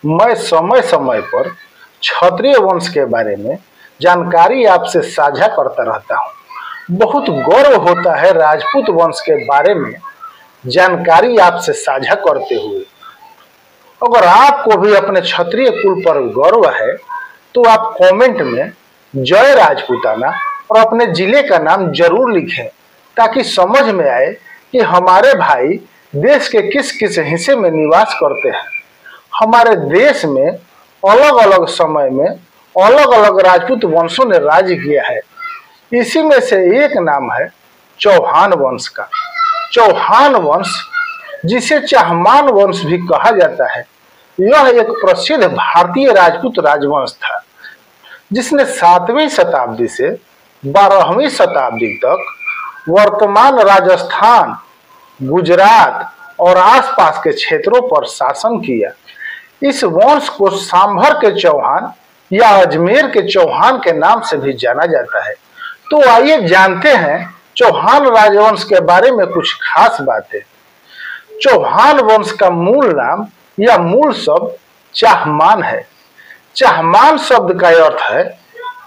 मैं समय समय पर क्षत्रिय वंश के बारे में जानकारी आपसे साझा करता रहता हूँ। बहुत गौरव होता है राजपूत वंश के बारे में जानकारी आपसे साझा करते हुए। अगर आपको भी अपने क्षत्रिय कुल पर गौरव है तो आप कमेंट में जय राजपूताना और अपने जिले का नाम जरूर लिखें, ताकि समझ में आए कि हमारे भाई देश के किस किस हिस्से में निवास करते हैं। हमारे देश में अलग अलग समय में अलग अलग राजपूत वंशों ने राज्य किया है। इसी में से एक नाम है चौहान वंश का। चौहान वंश, जिसे चाहमान वंश भी कहा जाता है, यह एक प्रसिद्ध भारतीय राजपूत राजवंश था, जिसने 7वीं शताब्दी से 12वीं शताब्दी तक वर्तमान राजस्थान, गुजरात और आसपास के क्षेत्रों पर शासन किया। इस वंश को सांभर के चौहान या अजमेर के चौहान के नाम से भी जाना जाता है। तो आइए जानते हैं चौहान राजवंश के बारे में कुछ खास बातें। चौहान वंश का मूल नाम या मूल शब्द चाहमान है। चाहमान शब्द का अर्थ है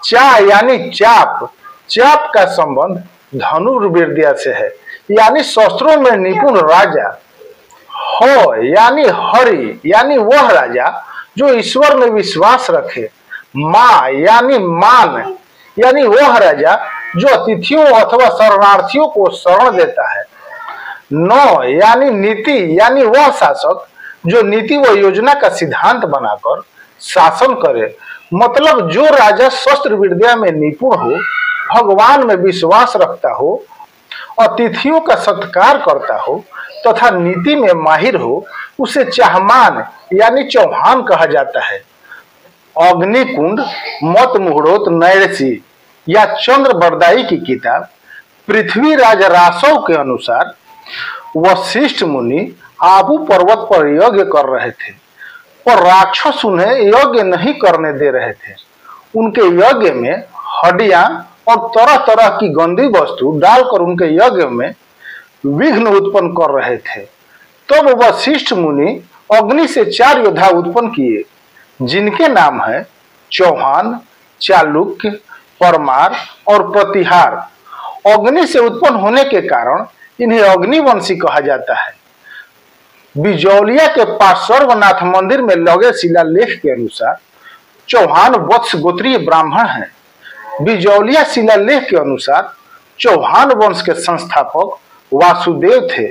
चाह यानी चाप। चाप का संबंध धनुर्विद्या से है, यानी शस्त्रों में निपुण राजा। हो यानी हरि, यानी वह राजा जो ईश्वर में विश्वास रखे। मां यानी मान, यानी वह राजा जो अतिथियों अथवा शरणार्थियों को शरण देता है। नौ यानी नीति, यानी वह शासक जो नीति व योजना का सिद्धांत बनाकर शासन करे। मतलब जो राजा शस्त्र विद्या में निपुण हो, भगवान में विश्वास रखता हो, अतिथियों का सत्कार करता हो तथा नीति में माहिर हो, उसे चाहमान यानी चौहान कहा जाता है। अग्निकुंड मत मुहूर्त नैरसी या चंद्र बरदाई की किताब पृथ्वीराज रासव के अनुसार वशिष्ठ मुनि आबू पर्वत पर यज्ञ कर रहे थे, पर राक्षस उन्हें यज्ञ नहीं करने दे रहे थे। उनके यज्ञ में हड्डियां और तरह तरह की गंदी वस्तु डालकर उनके यज्ञ में विघ्न उत्पन्न कर रहे थे। तब वशिष्ठ मुनि अग्नि से 4 योद्धा उत्पन्न किए, जिनके नाम है चौहान, चालुक्य, परमार और प्रतिहार। अग्नि से उत्पन्न होने के कारण इन्हें अग्निवंशी कहा जाता है। बिजौलिया के पास सर्वनाथ मंदिर में लगे शिलालेख के अनुसार चौहान वत्स गोत्रीय ब्राह्मण हैं। बिजौलिया शिलालेख के अनुसार चौहान वंश के संस्थापक वासुदेव थे,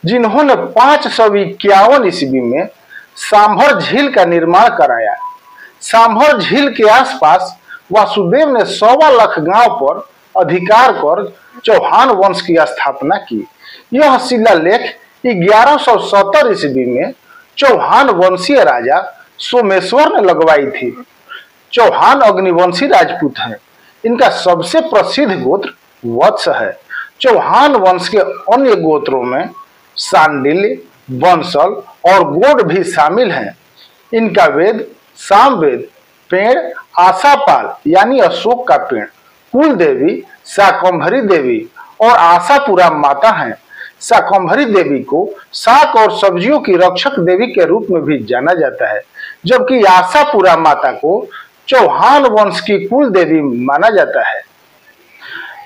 जिन्होंने 551 ईस्वी में सांभर झील का निर्माण कराया। सांभर झील के आसपास वासुदेव ने 1.25 लाख गांव पर अधिकार कर चौहान वंश की स्थापना की। यह शिलालेख 1170 ईस्वी में चौहान वंशीय राजा सोमेश्वर ने लगवाई थी। चौहान अग्निवंशी राजपूत हैं। इनका सबसे प्रसिद्ध गोत्र वत्स है। चौहान वंश के अन्य गोत्रों में सांडिल्य, बंसल और गोड भी शामिल हैं। इनका वेद सामवेद, पेड़ आशापाल यानी अशोक का पेड़, कुल देवी शाकंभरी देवी और आशापुरा माता हैं। शाकंभरी देवी को शाक और सब्जियों की रक्षक देवी के रूप में भी जाना जाता है, जबकि आशापुरा माता को चौहान वंश की कुल देवी माना जाता है।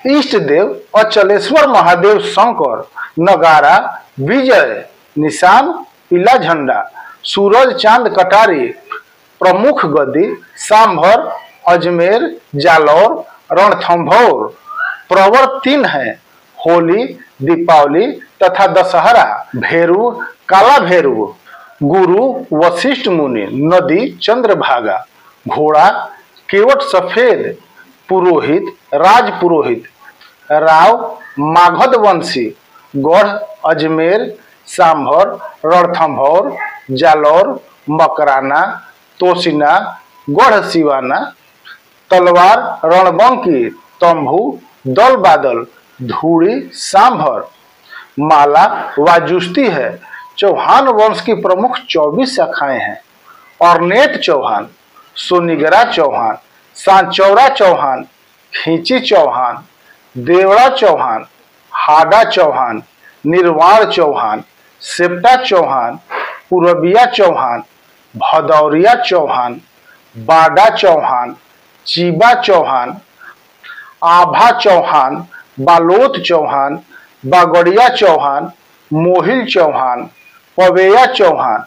इष्ट देव अचलेश्वर महादेव शंकर, नगारा, विजय, निशान, पीला झंडा, सूरज चांद कटारी, प्रमुख गद्दी सांभर, अजमेर, जालौर, रणथंभौर। प्रवर 3 हैं: होली, दीपावली तथा दशहरा। भेरू, काला भेरू। गुरु वशिष्ठ मुनि। नदी चंद्रभागा। घोड़ा केवट सफेद। पुरोहित राज पुरोहित। राव मागध वंशी। गढ़ अजमेर, सांभर, रणथंभौर, जालौर, मकराना, तोसिना, गढ़ सिवाना। तलवार रणबंकी, तंबू, दल बादल, धूड़ी, सांभर। माला वाजुस्ती है। चौहान वंश की प्रमुख 24 शाखाएं हैं: अर्नेत चौहान, सोनिगरा चौहान, सांचौरा चौहान, खींची चौहान, देवड़ा चौहान, हाडा चौहान, निर्वाण चौहान, सेप्टा चौहान, पुरबिया चौहान, भदौरिया चौहान, बाडा चौहान, चीबा चौहान, आभा चौहान, बालोत चौहान, बागड़िया चौहान, मोहिल चौहान, पवेया चौहान,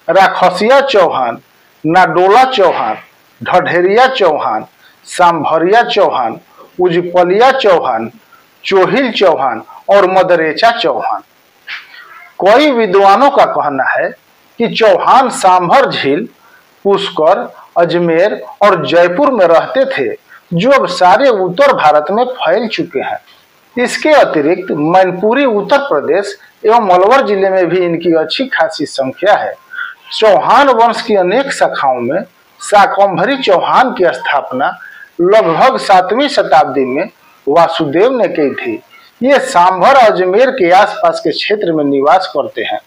राखसिया चौहान, नाडोला चौहान, ढढेरिया चौहान, सांभरिया चौहान, उजपलिया चौहान, चोहिल चौहान और मदरेचा चौहान। कई विद्वानों का कहना है कि चौहान सांभर झील, पुष्कर, अजमेर और जयपुर में रहते थे, जो अब सारे उत्तर भारत में फैल चुके हैं। इसके अतिरिक्त मैनपुरी उत्तर प्रदेश एवं अलवर जिले में भी इनकी अच्छी खासी संख्या है। चौहान वंश की अनेक शाखाओं में शाकंभरी चौहान की स्थापना लगभग 7वीं शताब्दी में वासुदेव ने की थी। ये सांभर अजमेर के आसपास के क्षेत्र में निवास करते हैं।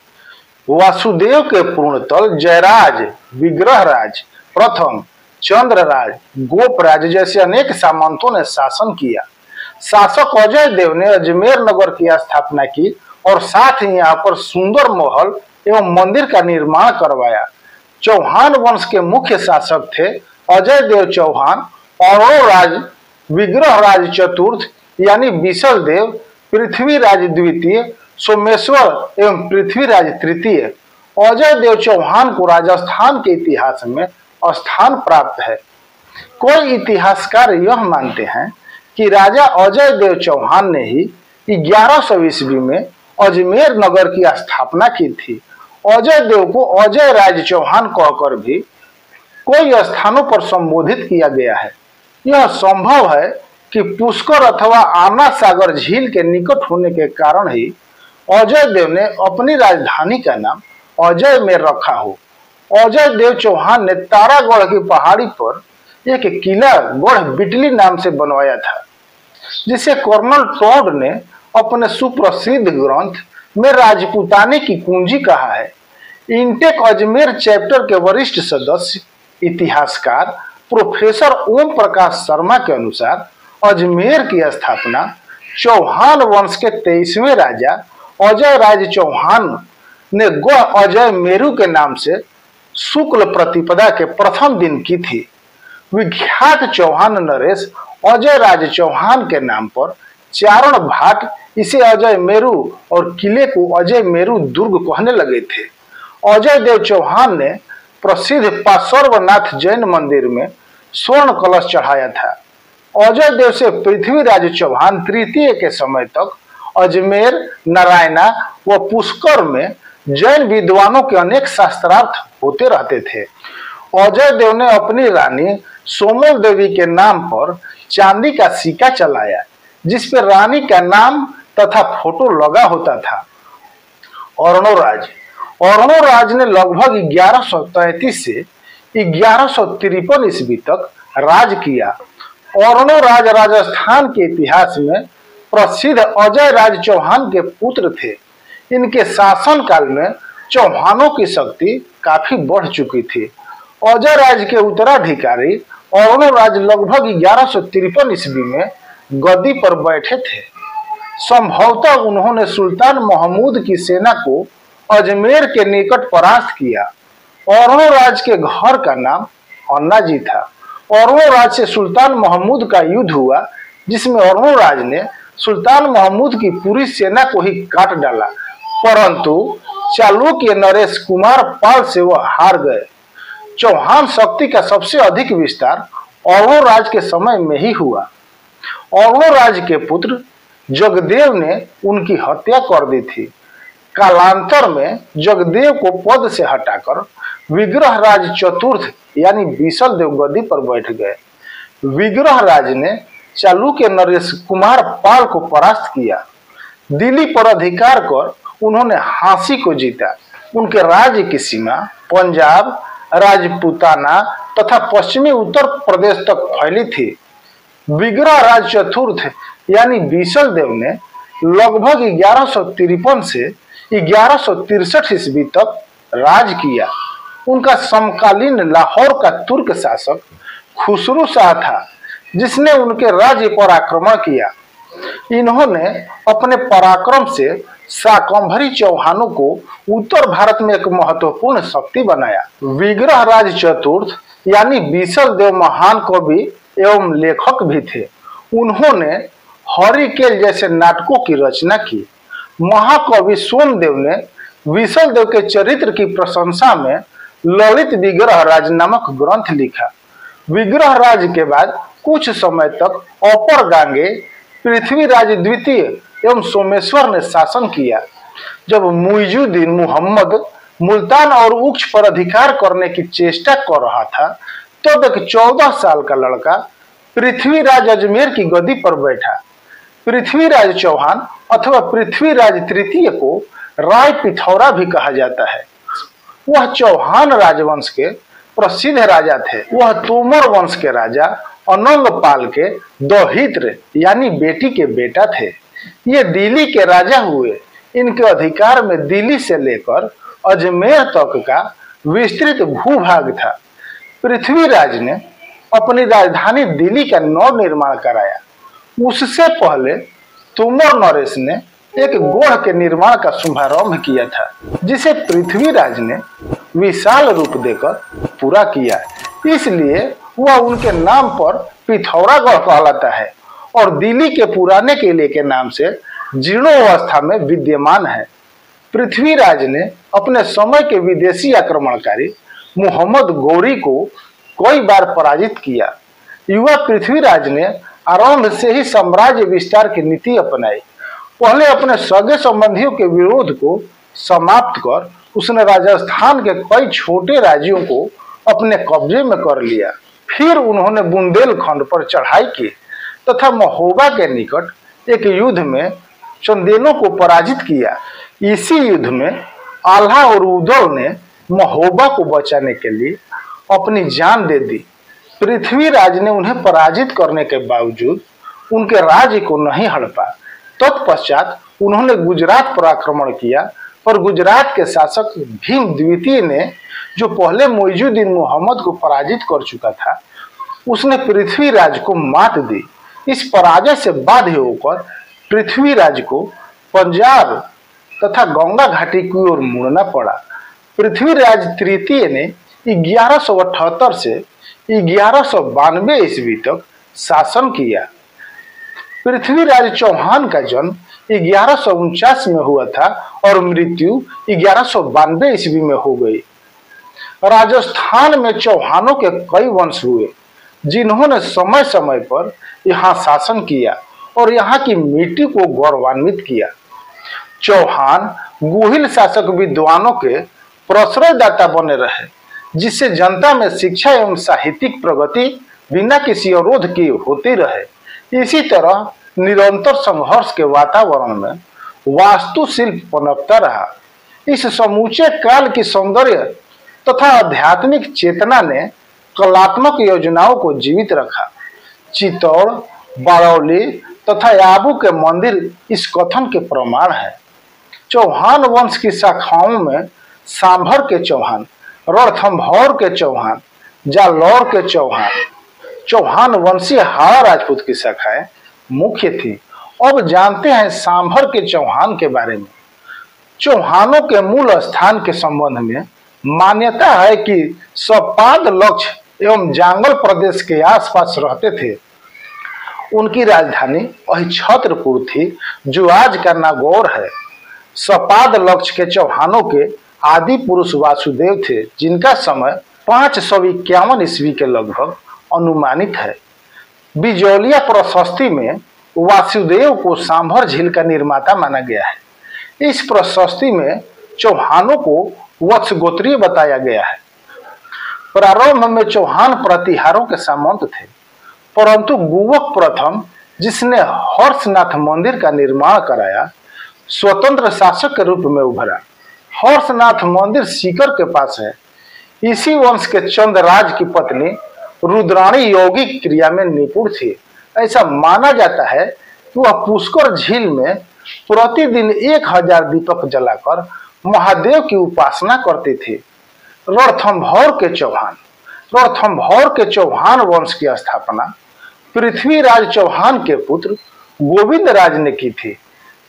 वासुदेव के पूर्णतल जयराज, विग्रहराज, प्रथम, चंद्रराज, गोपराज जैसे अनेक सामंतों ने शासन किया। शासक अजय देव ने अजमेर नगर की स्थापना की और साथ ही यहाँ पर सुंदर महल एवं मंदिर का निर्माण करवाया। चौहान वंश के मुख्य शासक थे अजय देव चौहान, औरवराज, विग्रहराज चतुर्थ यानी बिसल देव, पृथ्वीराज द्वितीय, सोमेश्वर एवं पृथ्वीराज तृतीय। अजय देव चौहान को राजस्थान के इतिहास में स्थान प्राप्त है। कोई इतिहासकार यह मानते हैं कि राजा अजय देव चौहान ने ही 1100 ईस्वी में अजमेर नगर की स्थापना की थी। अजय देव को अजय राज चौहान कहकर भी कई स्थानों पर संबोधित किया गया है। यह संभव है कि पुष्कर अथवा आना सागर झील के निकट होने के कारण ही अजय देव ने अपनी राजधानी का नाम अजय में रखा हो। अजय देव चौहान ने तारागढ़ की पहाड़ी पर एक किला गढ़ बिटली नाम से बनवाया था, जिसे कर्नल टॉड ने अपने सुप्रसिद्ध ग्रंथ में राजपूताने की कुंजी कहा है। इंटेक अजमेर चैप्टर के वरिष्ठ सदस्य इतिहासकार प्रोफेसर ओम प्रकाश शर्मा के अनुसार अजमेर की स्थापना चौहान वंश के 23वें राजा अजय राज चौहान ने गढ़ अजय मेरू के नाम से शुक्ल प्रतिपदा के प्रथम दिन की थी। विख्यात चौहान नरेश अजय राज चौहान के नाम पर चारण भाट इसे अजय मेरू और किले को अजय मेरू दुर्ग कहने लगे थे। अजय देव चौहान ने प्रसिद्ध पार्श्वनाथ जैन मंदिर में स्वर्ण कलश चढ़ाया था। अजय देव से पृथ्वीराज चौहान तृतीय के समय तक अजमेर, नारायणा व पुष्कर में जैन विद्वानों के अनेक शास्त्रार्थ होते रहते थे। अजय देव ने अपनी रानी सोमल देवी के नाम पर चांदी का सिक्का चलाया, जिस पर रानी का नाम तथा फोटो लगा होता था। अर्णोराज ने लगभग 1133 से 1153 ईस्वी तक राज किया। अर्णोराज राजस्थान के इतिहास में प्रसिद्ध अजय राज चौहान के पुत्र थे। इनके शासन काल में चौहानों की शक्ति काफी बढ़ चुकी थी। अजय राज के उत्तराधिकारी अर्णोराज लगभग 1153 ईस्वी में गद्दी पर बैठे थे। संभवतः उन्होंने सुल्तान महमूद की सेना को अजमेर के निकट परास्त किया। अर्णोराज के घर का नाम अन्नाजी था। अर्णोराज से सुल्तान महमूद का युद्ध हुआ, जिसमें अर्णोराज ने सुल्तान महमूद की पूरी सेना को ही काट डाला, परंतु चालुक्य नरेश कुमार पाल से वह हार गए। चौहान शक्ति का सबसे अधिक विस्तार अर्णोराज के समय में ही हुआ। अर्णोराज के पुत्र जगदेव ने उनकी हत्या कर दी थी। कालांतर में जगदेव को पद से हटाकर विग्रहराज चतुर्थ यानी बिसल देव गद्दी पर बैठ गए। विग्रहराज ने चालुक्य नरेश कुमार पाल को परास्त किया। दिल्ली पर अधिकार कर उन्होंने हांसी को जीता। उनके राज्य की सीमा पंजाब, राजपूताना तथा पश्चिमी उत्तर प्रदेश तक फैली थी। विग्रहराज चतुर्थ यानी बिसल देव ने लगभग 1153 से 1163 ईस्वी तक राज किया। उनका समकालीन लाहौर का तुर्क शासक खुसरू शाह था, जिसने उनके राज्य पर आक्रमण किया। इन्होंने अपने पराक्रम से शाकंभरी चौहानों को उत्तर भारत में एक महत्वपूर्ण शक्ति बनाया। विग्रहराज चतुर्थ यानी बीसल देव महान कवि एवं लेखक भी थे। उन्होंने हरिकेल जैसे नाटकों की रचना की। महाकवि सोमदेव ने विसल देव के चरित्र की प्रशंसा में ललित विग्रहराज नामक ग्रंथ लिखा। विग्रहराज के बाद कुछ समय तक अपर गांगे पृथ्वीराज द्वितीय एवं सोमेश्वर ने शासन किया। जब मुइजुद्दीन मुहम्मद मुल्तान और उच्च पर अधिकार करने की चेष्टा कर रहा था, तब एक 14 साल का लड़का पृथ्वीराज अजमेर की गद्दी पर बैठा। पृथ्वीराज चौहान अथवा पृथ्वीराज तृतीय को राय पिथौरा भी कहा जाता है। वह चौहान राजवंश के प्रसिद्ध राजा थे। वह तोमर वंश के राजा अनंगपाल के दौहित्र यानी बेटी के बेटा थे। ये दिल्ली के राजा हुए। इनके अधिकार में दिल्ली से लेकर अजमेर तक का विस्तृत भूभाग था। पृथ्वीराज ने अपनी राजधानी दिल्ली का नवनिर्माण कराया। उससे पहले तोमर नरेश ने एक गढ़ के निर्माण का शुभारंभ किया था, जिसे पृथ्वीराज ने विशाल रूप देकर पूरा किया। इसलिए वह उनके नाम पर पिथौरागढ़ कहलाता है और दिल्ली के पुराने किले के नाम से जीर्णोवस्था में विद्यमान है। पृथ्वीराज ने अपने समय के विदेशी आक्रमणकारी मोहम्मद गौरी को कई बार पराजित किया। युवा पृथ्वीराज ने आरंभ से ही साम्राज्य विस्तार की नीति अपनाई। पहले अपने सगे संबंधियों के विरोध को समाप्त कर उसने राजस्थान के कई छोटे राज्यों को अपने कब्जे में कर लिया। फिर उन्होंने बुंदेलखंड पर चढ़ाई की तथा महोबा के निकट एक युद्ध में चंदेलों को पराजित किया। इसी युद्ध में आल्हा और उदल ने महोबा को बचाने के लिए अपनी जान दे दी। पृथ्वीराज ने उन्हें पराजित करने के बावजूद उनके राज्य को नहीं हड़पा। तत्पश्चात उन्होंने गुजरात पर आक्रमण किया, पर गुजरात के शासक भीम द्वितीय ने, जो पहले मुइजुद्दीन मुहम्मद को पराजित कर चुका था, उसने पृथ्वीराज को मात दी। इस पराजय से बाध्य होकर पृथ्वीराज को पंजाब तथा गंगा घाटी की ओर मुड़ना पड़ा। पृथ्वीराज तृतीय ने 1178 से 1192 ईस्वी तक शासन किया। पृथ्वीराज चौहान का जन्म 1149 में हुआ था और मृत्यु 1192 ईस्वी में हो गई। राजस्थान में चौहानों के कई वंश हुए, जिन्होंने समय समय पर यहाँ शासन किया और यहाँ की मिट्टी को गौरवान्वित किया। चौहान गुहिल शासक विद्वानों के प्रश्रयदाता बने रहे, जिससे जनता में शिक्षा एवं साहित्यिक प्रगति बिना किसी अवरोध के होती रहे। इसी तरह निरंतर संघर्ष के वातावरण में वास्तुशिल्प पनपता रहा। इस समूचे काल की सौंदर्य तथा आध्यात्मिक चेतना ने कलात्मक योजनाओं को जीवित रखा। चित्तौड़, बारौली तथा आबू के मंदिर इस कथन के प्रमाण है। चौहान वंश की शाखाओं में सांभर के चौहान, रणथंभौर के चौहान, जालौर के चौहान, चौहान वंशीय हाड़ा राजपूत की शाखाएं मुख्य थी। अब जानते हैं सांभर के चौहान के बारे में। चौहानों के मूल स्थान के संबंध में मान्यता है कि सपाद लक्ष्य एवं जांगल प्रदेश के आसपास रहते थे। उनकी राजधानी अहिछत्रपुर थी, जो आज का नागौर है। सपाद लक्ष्य के चौहानों के आदि पुरुष वासुदेव थे, जिनका समय 551 ईस्वी के लगभग अनुमानित है। बिजौलिया प्रशस्ति में वासुदेव को सांभर झील का निर्माता माना गया है। इस प्रशस्ति में चौहानों को वत्सगोत्रीय बताया गया है। प्रारंभ में चौहान प्रतिहारों के सामंत थे, परंतु गुवक प्रथम, जिसने हर्षनाथ मंदिर का निर्माण कराया, स्वतंत्र शासक के रूप में उभरा। हर्षनाथ मंदिर सीकर के पास है। इसी वंश के चंद्रराज की पत्नी रुद्राणी यौगिक क्रिया में निपुण थी। ऐसा माना जाता है कि वह पुष्कर झील में प्रतिदिन 1000 दीपक जलाकर महादेव की उपासना करती थी। रणथंभौर के चौहान वंश की स्थापना पृथ्वीराज चौहान के पुत्र गोविंद राज ने की थी।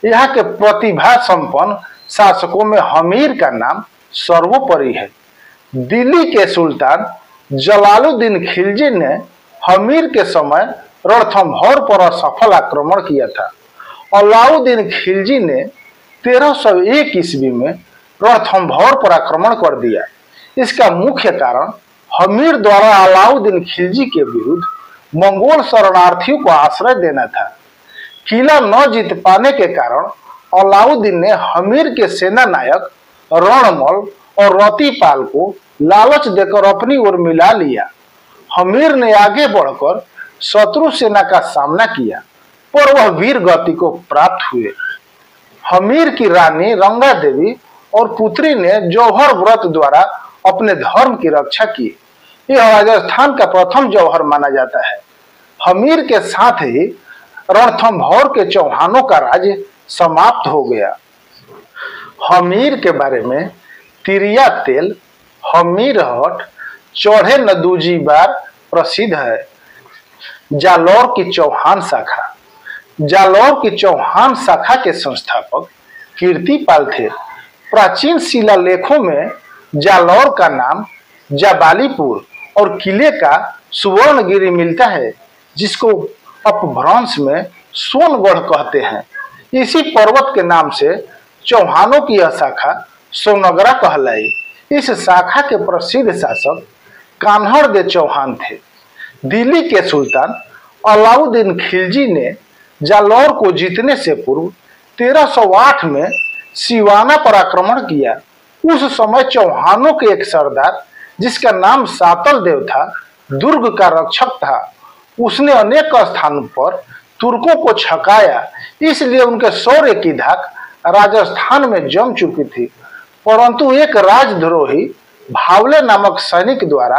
यहाँ के प्रतिभा संपन्न शासकों में हमीर का नाम सर्वोपरि है। दिल्ली के सुल्तान जलालुद्दीन खिलजी ने हमीर के समय रणथंभौर पर सफल आक्रमण किया था। अलाउद्दीन खिलजी ने 1301 ईस्वी में रणथंभौर पर आक्रमण कर दिया। इसका मुख्य कारण हमीर द्वारा अलाउद्दीन खिलजी के विरुद्ध मंगोल शरणार्थियों को आश्रय देना था। किला न जीत पाने के कारण अलाउद्दीन ने हमीर के सेना नायक रणमल और रतिपाल को लालच देकर अपनी ओर मिला लिया। हमीर ने आगे बढ़कर शत्रु सेना का सामना किया, पर वह वीर गति को प्राप्त हुए। हमीर की रानी रंगा देवी और पुत्री ने जौहर व्रत द्वारा अपने धर्म की रक्षा की। यह राजस्थान का प्रथम जौहर माना जाता है। हमीर के साथ ही रणथंभौर के चौहानों का राज्य समाप्त हो गया। हमीर के बारे में तिरिया तेल, हमीरहट, चौड़े नदूजी बार प्रसिद्ध है। जालौर की चौहान शाखा। जालौर की चौहान शाखा के संस्थापक कीर्तिपाल थे। प्राचीन शिलालेखों में जालौर का नाम जाबालीपुर और किले का सुवर्णगिरी मिलता है, जिसको अपभ्रंश में सोनगढ़ कहते हैं। इसी पर्वत के नाम से चौहानों की यह शाखा सोनगरा कहलाई। इस शाखा के प्रसिद्ध शासक कान्हड़ दे चौहान थे। दिल्ली के सुल्तान अलाउद्दीन खिलजी ने जालौर को जीतने से पूर्व 1308 में सिवाना पर आक्रमण किया। उस समय चौहानों के एक सरदार, जिसका नाम सातल देव था, दुर्ग का रक्षक था। उसने अनेक स्थानों पर तुर्कों को छकाया, इसलिए उनके शौर्य की धाक राजस्थान में जम चुकी थी। परंतु एक राजद्रोही भावले नामक सैनिक द्वारा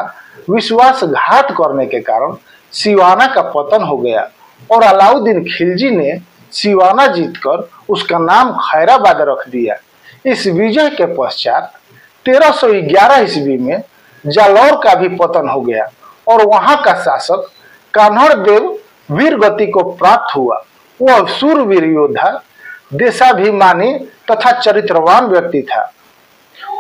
विश्वासघात करने के कारण सिवाना का पतन हो गया और अलाउद्दीन खिलजी ने सिवाना जीतकर उसका नाम खैराबाद रख दिया। इस विजय के पश्चात 1311 ईस्वी में जालौर का भी पतन हो गया और वहां का शासक कान्हड़ देव वीर गति को प्राप्त हुआ। वह शूरवीर योद्धा, देशाभिमानी तथा चरित्रवान व्यक्ति था।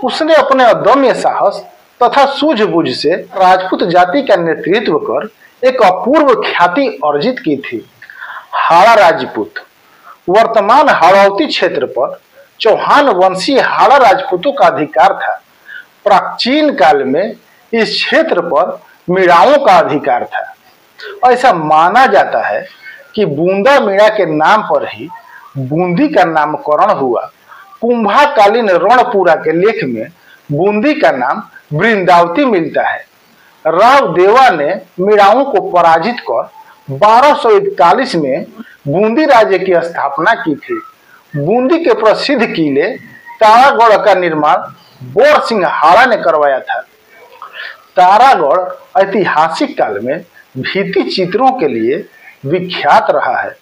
उसने अपने अदम्य साहस तथा सूझबूझ से राजपूत जाति का नेतृत्व कर एक अपूर्व ख्याति अर्जित की थी। हाड़ा राजपूत। वर्तमान हाड़ौती क्षेत्र पर चौहान वंशीय हाड़ा राजपूतों का अधिकार था। प्राचीन काल में इस क्षेत्र पर मीणाओं का अधिकार था। ऐसा माना जाता है कि बूंदा मीणा के नाम पर ही बूंदी का नामकरण हुआ। कुंभाकालीन रणपुरा के लेख में बूंदी का नाम वृंदावती मिलता है। राव देवा ने मीणाओं को पराजित कर 1241 में बूंदी राज्य की स्थापना की थी। बूंदी के प्रसिद्ध किले तारागढ़ का निर्माण बोर सिंह हाड़ा ने करवाया था। तारागढ़ ऐतिहासिक काल में भित्ति चित्रों के लिए विख्यात रहा है।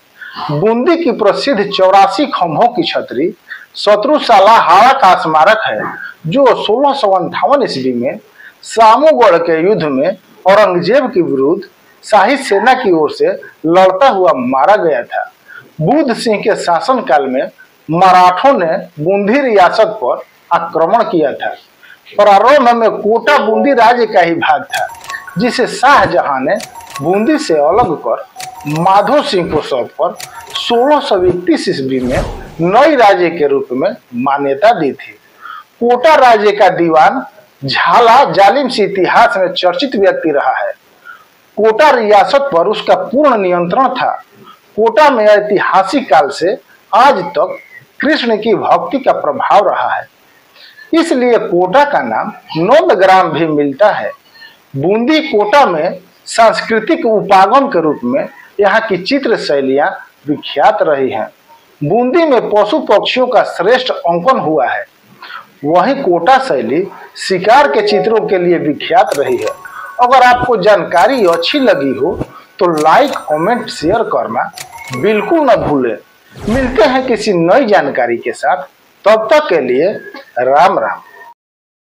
बूंदी की प्रसिद्ध 84 खंभों की छतरी शत्रुशाला हाड़ा का स्मारक है, जो 1658 ईस्वी में सामूगढ़ के युद्ध में औरंगजेब के विरुद्ध शाही सेना की ओर से लड़ता हुआ मारा गया था। बुद्ध सिंह के शासनकाल में मराठों ने बूंदी रियासत पर आक्रमण किया था। प्रारंभ में कोटा बूंदी राज्य का ही भाग था, जिसे शाहजहां ने बूंदी से अलग कर माधो सिंह को सौंपकर 1631 ईस्वी में नई राज्य के रूप में मान्यता दी थी। कोटा राज्य का दीवान झाला जालिम से इतिहास में चर्चित व्यक्ति रहा है। कोटा रियासत पर उसका पूर्ण नियंत्रण था। कोटा में ऐतिहासिक काल से आज तक कृष्ण की भक्ति का प्रभाव रहा है, इसलिए कोटा का नाम नंदग्राम भी मिलता है। बूंदी कोटा में सांस्कृतिक उपागम के रूप में यहाँ की चित्र शैलियां विख्यात रही हैं। बूंदी में पशु पक्षियों का श्रेष्ठ अंकन हुआ है। वहीं कोटा शैली शिकार के चित्रों के लिए विख्यात रही है। अगर आपको जानकारी अच्छी लगी हो तो लाइक, कमेंट, शेयर करना बिल्कुल न भूलें। मिलते हैं किसी नई जानकारी के साथ। तब तक के लिए राम राम।